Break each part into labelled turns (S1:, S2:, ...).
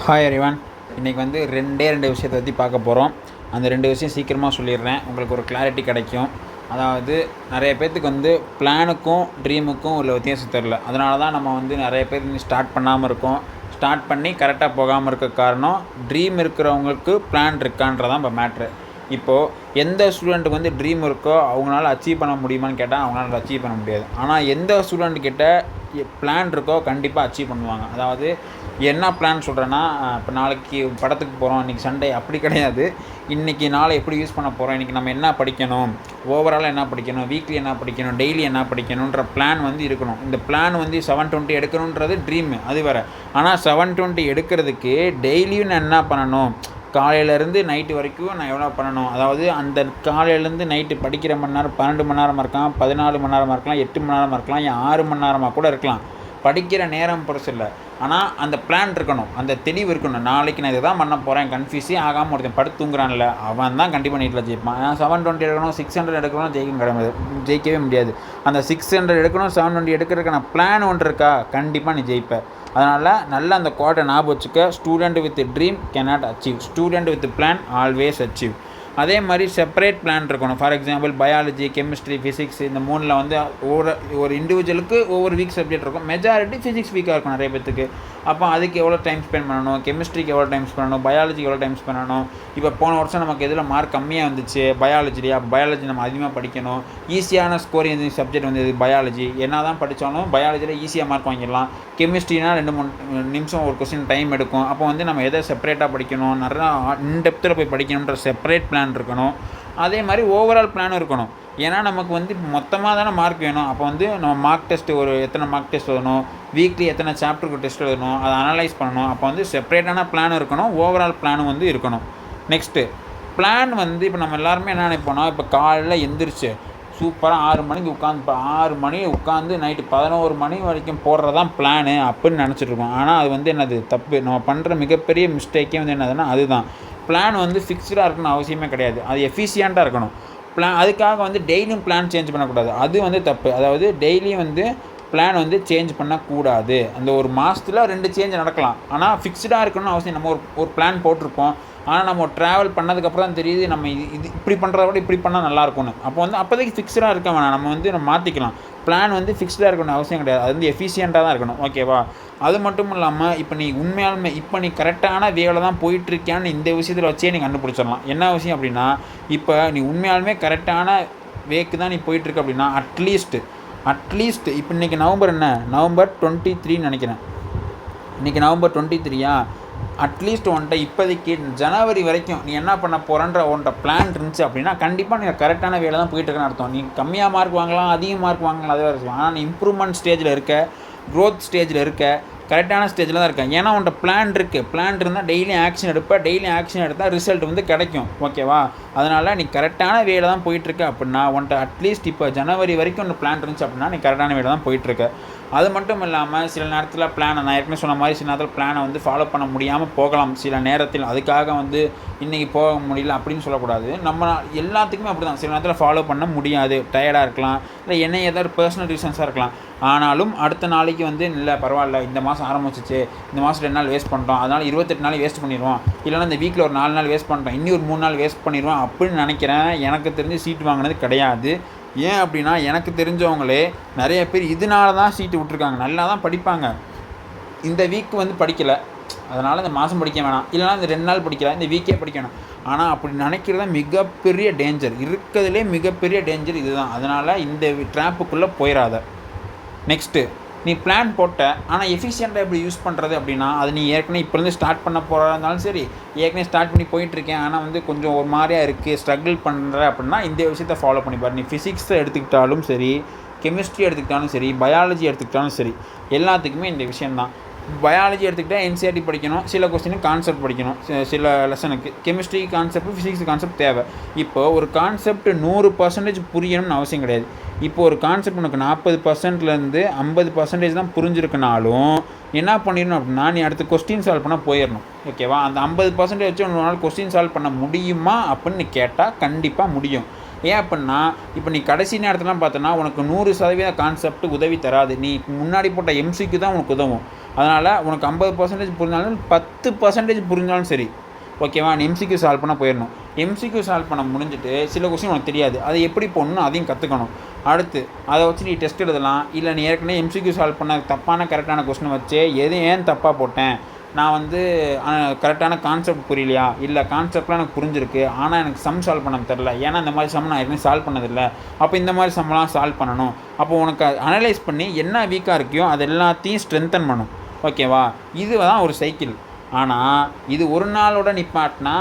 S1: Hi எரிவான். இன்றைக்கி வந்து ரெண்டு விஷயத்தை பற்றி பார்க்க போகிறோம். அந்த 2 விஷயம் சீக்கிரமாக சொல்லிடுறேன், உங்களுக்கு ஒரு கிளாரிட்டி கிடைக்கும். அதாவது நிறைய பேர்த்துக்கு வந்து பிளானுக்கும் ட்ரீமுக்கும் உள்ள வித்தியாசம் தெரில. அதனால தான் நம்ம வந்து நிறைய பேர் இன்னும் ஸ்டார்ட் பண்ணாமல் இருக்கோம். ஸ்டார்ட் பண்ணி கரெக்டாக போகாமல் இருக்க காரணம் ட்ரீம் இருக்கிறவங்களுக்கு பிளான் இருக்கான்றதான் இப்போ மேட்ரு. இப்போது எந்த ஸ்டூடெண்ட்டுக்கு வந்து ட்ரீம் இருக்கோ அவங்களால அச்சீவ் பண்ண முடியுமான்னு கேட்டால் அவங்களால அச்சீவ் பண்ண முடியாது. ஆனால் எந்த ஸ்டூடெண்ட்கிட்ட பிளான் இருக்கோ கண்டிப்பாக அச்சீவ் பண்ணுவாங்க. அதாவது என்ன பிளான் சொல்கிறேன்னா, இப்போ நாளைக்கு படத்துக்கு போகிறோம், இன்றைக்கி சண்டே, அப்படி கிடையாது. இன்றைக்கி நாளை எப்படி யூஸ் பண்ண போகிறோம், இன்றைக்கி நம்ம என்ன படிக்கணும், ஓவராலாக என்ன படிக்கணும், வீக்லி என்ன படிக்கணும், டெய்லி என்ன படிக்கணுன்ற பிளான் வந்து இருக்கணும். இந்த பிளான் வந்து 720 எடுக்கணுன்றது ட்ரீமு, அது வேறு. ஆனால் 720 எடுக்கிறதுக்கு டெய்லியும் நான் என்ன பண்ணணும், காலையிலேருந்து நைட்டு வரைக்கும் நான் எவ்வளோ பண்ணணும். அதாவது அந்த காலையிலேருந்து நைட்டு படிக்கிற மணி நேரம் 12 மணி நேரமாக இருக்கலாம், 14 மணி நேரமாக இருக்கலாம், 8 மணி நேரமாக இருக்கலாம், 6 மணி நேரமாக கூட இருக்கலாம். படிக்கிற நேரம் பொறுத்து இல்லை, ஆனால் அந்த பிளான் இருக்கணும், அந்த தெளிவு இருக்கணும். நாளைக்கு நான் இதை தான் பண்ண போகிறேன், கன்ஃபியூஸே ஆகாமல் ஒருத்தன் படுத்து தூங்குறான்ல, அவன் தான் கண்டிப்பாக நீட்டில் ஜெயிப்பான். ஏன்னா 720 எடுக்கணும், 600 எடுக்கணும், ஜெயிக்கவே முடியாது. அந்த 600 எடுக்கணும், 720 எடுக்கிறதுக்கான பிளான் ஒன்று இருக்கா, கண்டிப்பாக நீ ஜெயிப்ப. அதனால் நல்ல அந்த குவார்ட்டை ஞாபகம் வச்சுக்க. Student with dream cannot achieve, student with plan always achieve. அதே மாதிரி செப்பரேட் பிளான் இருக்கணும். For example biology, chemistry, physics, இந்த 3ல் வந்து ஒரு இண்டிவிஜுவலுக்கு ஒவ்வொரு வீக் சப்ஜெக்ட் இருக்கும். மெஜாரிட்டி ஃபிசிக்ஸ் வீக்காக இருக்கும் நிறைய பேத்துக்கு. அப்போ அதுக்கு எவ்வளோ டைம் ஸ்பெண்ட் பண்ணணும், கெமிஸ்ட்ரிக்கு எவ்வளோ டைம் ஸ்பெண்ட் பண்ணணும், பயாலஜிக்கு எவ்வளோ டைம் ஸ்பெண்ட் பண்ணணும். இப்போ போன வருஷம் நமக்கு எதில் மார்க் கம்மியாக வந்துச்சு, பயாலஜிலையா, அப்போ பயாலஜி நம்ம அதிகமாக படிக்கணும். ஈஸியான ஸ்கோரிங் சப்ஜெக்ட் வந்து பயாலஜி. என்ன தான் படித்தாலும் பயாலஜியில் ஈஸியாக மார்க் வாங்கிடலாம். கெமிஸ்ட்ரினா 2-3 நிமிஷம் ஒரு கொஸ்டின் டைம் எடுக்கும். அப்போ வந்து நம்ம எதை செப்பரேட்டாக படிக்கணும், நிறையா இன்டெப்த்தில் போய் படிக்கணுன்ற செப்பரேட் பிளான் இருக்கணும். அதே மாதிரி ஓவரால் பிளானும் இருக்கணும். ஏன்னா நமக்கு வந்து மொத்தமாக தானே மார்க் வேணும். அப்போ வந்து நம்ம மார்க் டெஸ்ட்டு எத்தனை மார்க் டெஸ்ட் எழுதணும், வீக்லி எத்தனை சாப்டருக்கு டெஸ்ட் எழுதணும், அதை அனலைஸ் பண்ணணும். அப்போ வந்து செப்பரேட்டான பிளான் இருக்கணும், ஓவரால் பிளானும் வந்து இருக்கணும். நெக்ஸ்ட்டு பிளான் வந்து இப்போ நம்ம எல்லாருமே என்ன நினைப்போனா, இப்போ காலையில் எந்திரிச்சு சூப்பராக 6 மணிக்கு உட்காந்து, இப்போ 6 மணி உட்காந்து நைட்டு 11 மணி வரைக்கும் போடுறதான் பிளானு அப்படின்னு நினச்சிட்ருக்கோம். ஆனால் அது வந்து என்னது தப்பு. நம்ம பண்ணுற மிகப்பெரிய மிஸ்டேக்கே வந்து என்னதுன்னா அதுதான். பிளான் வந்து ஃபிக்ஸ்டாக இருக்கணும்னு அவசியமே கிடையாது, அது எஃபிஷியண்ட்டாக இருக்கணும். அதுக்காக வந்து டெய்லியும் பிளான் சேஞ்ச் பண்ணக்கூடாது, அது வந்து தப்பு. அதாவது டெய்லியும் வந்து பிளான் வந்து சேஞ்ச் பண்ணக்கூடாது. அந்த ஒரு மாதத்தில் 2 சேஞ்ச் நடக்கலாம், ஆனால் ஃபிக்ஸ்டாக இருக்கணும்னு அவசியம். நம்ம ஒரு பிளான் போட்டிருப்போம், ஆனால் நம்ம ட்ராவல் பண்ணதுக்கப்புறம் தான் தெரியுது நம்ம இது இப்படி பண்ணுறத விட இப்படி பண்ணால் நல்லாயிருக்கும்னு. அப்போ வந்து அப்போதைக்கு ஃபிக்ஸ்டாக இருக்க வேணாம், நம்ம மாற்றிக்கலாம். பிளான் வந்து ஃபிக்ஸ்டாக இருக்கணும் அவசியம் கிடையாது, அது வந்து எஃபிஷியண்ட்டாக தான் இருக்கணும். ஓகேவா? அது மட்டும் இல்லாமல் இப்போ நீ உண்மையாலுமே இப்போ நீ கரெக்டான வேலை தான் போயிட்டுருக்கியான்னு இந்த விஷயத்தில் வச்சே நீ கண்டுபிடிச்சிடலாம். என்ன விஷயம் அப்படின்னா, இப்போ நீ உண்மையாலுமே கரெக்டான வேக்கு தான் நீ போயிட்டுருக்க அப்படின்னா அட்லீஸ்ட் இப்போ இன்றைக்கி நவம்பர் 23 நினைக்கிறேன். இன்றைக்கி நவம்பர் 23யா? அட்லீஸ்ட் உன்ட்ட இப்போதைக்கு ஜனவரி வரைக்கும் நீ என்ன பண்ண போகிறன்ற உன்ட்ட பிளான் இருந்துச்சு அப்படின்னா கண்டிப்பாக நீ கரெக்டான வேலை தான் போயிட்டுருக்குன்னு அர்த்தம். நீ கம்மியாக மார்க் வாங்கலாம், அதிக மார்க் வாங்கலாம், அதே வரைக்கும். ஆனால் நீ இம்ப்ரூவ்மெண்ட் ஸ்டேஜில் இருக்க, க்ரோத் ஸ்டேஜில் இருக்க, கரெக்டான ஸ்டேஜில் தான் இருக்கேன். ஏன்னா உன்ட்ட பிளான் இருக்குது. பிளான் இருந்தால் டெய்லி ஆக்ஷன் எடுப்பேன், டெய்லி ஆக்ஷன் எடுத்தால் ரிசல்ட் வந்து கிடைக்கும். ஓகேவா? அதனால் நீ கரெக்டான வேலை தான் போயிட்டுருக்க அப்படின்னா உன்ட்ட அட்லீஸ்ட் இப்போ ஜனவரி வரைக்கும் உன்னை பிளான் இருந்துச்சு அப்படின்னா நீ கரெக்டான வேலை தான் போயிட்டுருக்க. அது மட்டும் இல்லாமல் சில நேரத்தில் பிளானை, நான் ஏற்கனவே சொன்ன மாதிரி, சில நேரத்தில் பிளானை வந்து ஃபாலோ பண்ண முடியாமல் போகலாம். சில நேரத்தில் அதுக்காக வந்து இன்றைக்கி போக முடியல அப்படின்னு சொல்லக்கூடாது. நம்ம எல்லாத்துக்குமே அப்படி தான். சில நேரத்தில் ஃபாலோ பண்ண முடியாது, டயர்டாக இருக்கலாம், இல்லை என்ன ஏதாவது பர்சனல் ரீசன்ஸாக இருக்கலாம். ஆனாலும் அடுத்த நாளைக்கு வந்து இல்லை பரவாயில்ல, இந்த மாதம் ஆரம்பிச்சிச்சு, இந்த மாதம் 2 நாள் வேஸ்ட் பண்ணிட்டோம், அதனால் 28 நாள் வேஸ்ட் பண்ணிடுவோம், இல்லைனா இந்த வீக்கில் ஒரு 4 நாள் வேஸ்ட் பண்ணிட்டோம், இன்னும் ஒரு 3 நாள் வேஸ்ட் பண்ணிடுவோம் அப்படின்னு நினைக்கிறேன். எனக்கு தெரிஞ்சு சீட் வாங்கினது கிடையாது. ஏன் அப்படின்னா எனக்கு தெரிஞ்சவங்களே நிறைய பேர் இதனால தான் சீட்டு விட்ருக்காங்க. நல்லா தான் படிப்பாங்க, இந்த வீக் வந்து படிக்கலை, அதனால் இந்த மாதம் படிக்க வேணாம், இல்லைனா இந்த 2 நாள் படிக்கல, இந்த வீக்கே படிக்கணும். ஆனால் அப்படி நினைக்கிறத மிகப்பெரிய டேஞ்சர், இருக்கிறதுலே மிகப்பெரிய டேஞ்சர் இதுதான். அதனால் இந்த ட்ராப்புக்குள்ளே போயிடாத. நெக்ஸ்ட்டு நீ பிளான் போட்ட, ஆனால் எஃபிஷியண்ட்டாக எப்படி யூஸ் பண்ணுறது அப்படின்னா, அது நீ ஏற்கனவே இப்போலேருந்து ஸ்டார்ட் பண்ண போகிறா இருந்தாலும் சரி, ஏற்கனவே ஸ்டார்ட் பண்ணி போயிட்டுருக்கேன் ஆனால் வந்து கொஞ்சம் ஒரு மாதிரியாக இருக்குது, ஸ்ட்ரகிள் பண்ணுற அப்படின்னா இந்த விஷயத்தை ஃபாலோ பண்ணிப்பார். நீ ஃபிசிக்ஸை எடுத்துக்கிட்டாலும் சரி, கெமிஸ்ட்ரி எடுத்துக்கிட்டாலும் சரி, பயாலஜி எடுத்துக்கிட்டாலும் சரி, எல்லாத்துக்குமே இந்த விஷயந்தான். பயாலஜி எடுத்துக்கிட்டால் என்சிஆர்டி படிக்கணும், சில கொஸ்டினுக்கு கான்செப்ட் படிக்கணும், சில லெசனுக்கு. கெமிஸ்ட்ரி கான்செப்ட், ஃபிசிக்ஸ் கான்செப்ட் தேவை. இப்போ ஒரு கான்செப்ட் 100% புரியணும்னு அவசியம் கிடையாது. இப்போ ஒரு கான்செப்ட் உனக்கு 40%லேருந்து 50% தான் புரிஞ்சிருக்குனாலும் என்ன பண்ணிடணும் அப்படின்னா, நீ அடுத்து கொஸ்டின் சால்வ் பண்ண போயிடணும். ஓகேவா? அந்த 50% வச்சு உன்னால் கொஸ்டின் சால்வ் பண்ண முடியுமா அப்படின்னு கேட்டால் கண்டிப்பாக முடியும். ஏன் அப்படின்னா, இப்போ நீ கடைசி நேரத்துலாம் பார்த்தோன்னா உனக்கு 100% கான்செப்ட் உதவி தராது. நீ முன்னாடி போட்ட எம்சிக்கு தான் உனக்கு உதவும். அதனால் உனக்கு 50% புரிஞ்சாலும் 10% புரிஞ்சாலும் சரி, ஓகேவா, நீ எம்சிக்யூ சால்வ் பண்ண போயிடணும். எம்சிக்யூ சால்வ் பண்ண முடிஞ்சுட்டு சில கொஸ்டின் உனக்கு தெரியாது, அதை எப்படி போடணும் அதையும் கற்றுக்கணும். அடுத்து அதை வச்சு நீ டெஸ்ட் எழுதலாம். இல்லை நீ ஏற்கனவே எம்சிக்யூ சால்வ் பண்ண தப்பான கரெக்டான கொஸ்டினை வச்சு ஏன் தப்பாக போட்டேன், நான் வந்து கரெக்டான கான்செப்ட் புரியலையா, இல்லை கான்செப்ட்லாம் எனக்கு புரிஞ்சிருக்கு ஆனால் எனக்கு சம் சால்வ் பண்ண தெரில, ஏன்னா இந்த மாதிரி சம் நான் ஏற்கனவே சால்வ் பண்ணதில்லை, அப்போ இந்த மாதிரி சம்லாம் சால்வ் பண்ணணும். அப்போ உனக்கு அனலைஸ் பண்ணி என்ன வீக்காக இருக்கியோ அது எல்லாத்தையும் ஸ்ட்ரென்தன் பண்ணும், ஓகேவா. இதுதான் ஒரு சைக்கிள். ஆனால் இது ஒரு நாளோட நிப்பாட்டினா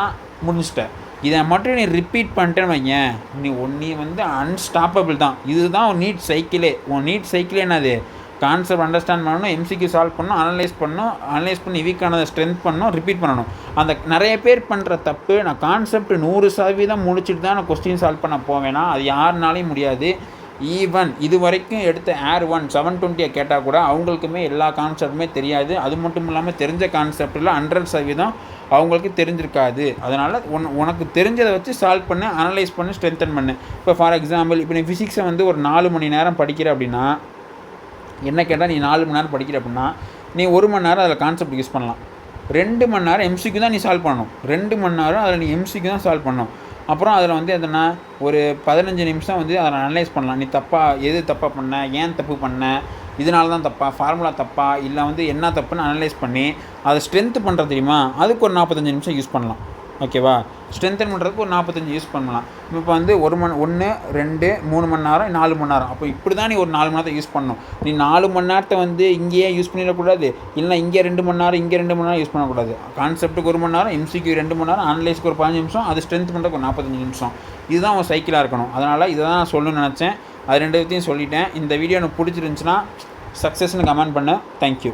S1: முடிஞ்சிட்ட. இதை மட்டும் நீ ரிப்பீட் பண்ணிட்டேன்னு வையேன், நீ வந்து அன்ஸ்டாப்பபிள் தான். இதுதான் உன் நீட் சைக்கிளே. உன் நீட் சைக்கிளே என்னது, கான்செப்ட் அண்டர்ஸ்டாண்ட் பண்ணணும், எம்சிக்யூ சால்வ் பண்ணணும், அனலைஸ் பண்ணி வீக்கானதை ஸ்ட்ரென்த் பண்ணணும், ரிப்பீட் பண்ணணும். அந்த நிறைய பேர் பண்ணுற தப்பு, நான் கான்செப்ட் 100% முடிச்சுட்டு தான் நான் கொஸ்டின் சால்வ் பண்ண போவேன்னா அது யாருனாலையும் முடியாது. ஈவன் இது வரைக்கும் எடுத்த Air 1 720 கேட்டால் கூட அவங்களுக்குமே எல்லா கான்செப்ட்டுமே தெரியாது. அது மட்டும் இல்லாமல் தெரிஞ்ச கான்செப்டில் 100% அவங்களுக்கு தெரிஞ்சிருக்காது. அதனால் உனக்கு தெரிஞ்சதை வச்சு சால்வ் பண்ணு, அனலைஸ் பண்ணு, ஸ்ட்ரென்தன் பண்ணு. இப்போ ஃபார் எக்ஸாம்பிள், இப்போ நீ ஃபிசிக்ஸை வந்து ஒரு 4 மணி நேரம் படிக்கிற அப்படின்னா, என்ன கேட்டால் நீ 4 மணி நேரம் படிக்கிற அப்படின்னா நீ 1 மணி நேரம் அதில் கான்செப்ட் யூஸ் பண்ணலாம். 2 மணி நேரம் எம்சிக்கு தான் நீ சால்வ் பண்ணணும். 2 மணி நேரம் அதில் நீ எம்சிக்கு தான் சால்வ் பண்ணணும். அப்புறம் அதில் வந்து எதுனா ஒரு 15 நிமிஷம் வந்து அதை அனலைஸ் பண்ணலாம். நீ எது தப்பாக பண்ண, ஏன் தப்பு பண்ண, இதனால தான் தப்பா, ஃபார்முலா தப்பா, இல்லை வந்து என்ன தப்புன்னு அனலைஸ் பண்ணி அதை ஸ்ட்ரென்த் பண்ணுறது தெரியுமா, அதுக்கு ஒரு 45 நிமிஷம் யூஸ் பண்ணலாம், ஓகேவா. ஸ்ட்ரென்தன் பண்ணுறதுக்கு ஒரு 45 யூஸ் பண்ணலாம். இப்போ வந்து 1, 2, 3 மணி நேரம், 4 மணி நேரம். அப்போ இப்படி தான் நீ ஒரு 4 மணி நேரத்தை யூஸ் பண்ணணும். நீ 4 மணி நேரத்தை வந்து இங்கேயே யூஸ் பண்ணிடக்கூடாது, இல்லைனா இங்கே 2 மணி நேரம், இங்கே 2 மணி நேரம் யூஸ் பண்ணக்கூடாது. கான்செப்ட்டுக்கு 1 மணி நேரம், எம்சிக்கு 2 மணி நேரம், அனலைஸ்க்கு ஒரு 15 நிமிஷம், அது ஸ்ட்ரென்த் பண்ணுறதுக்கு ஒரு 45 நிமிஷம். இதுதான் ஒரு சைக்கிளாக இருக்கணும். அதனால் இதை தான் நான் சொல்லணும்னு நினச்சேன். அது 2 சொல்லிட்டேன். இந்த வீடியோ எனக்கு பிடிச்சிருந்துச்சுன்னா சக்ஸஸ்ன்னு கமெண்ட் பண்ணு. தேங்க்யூ.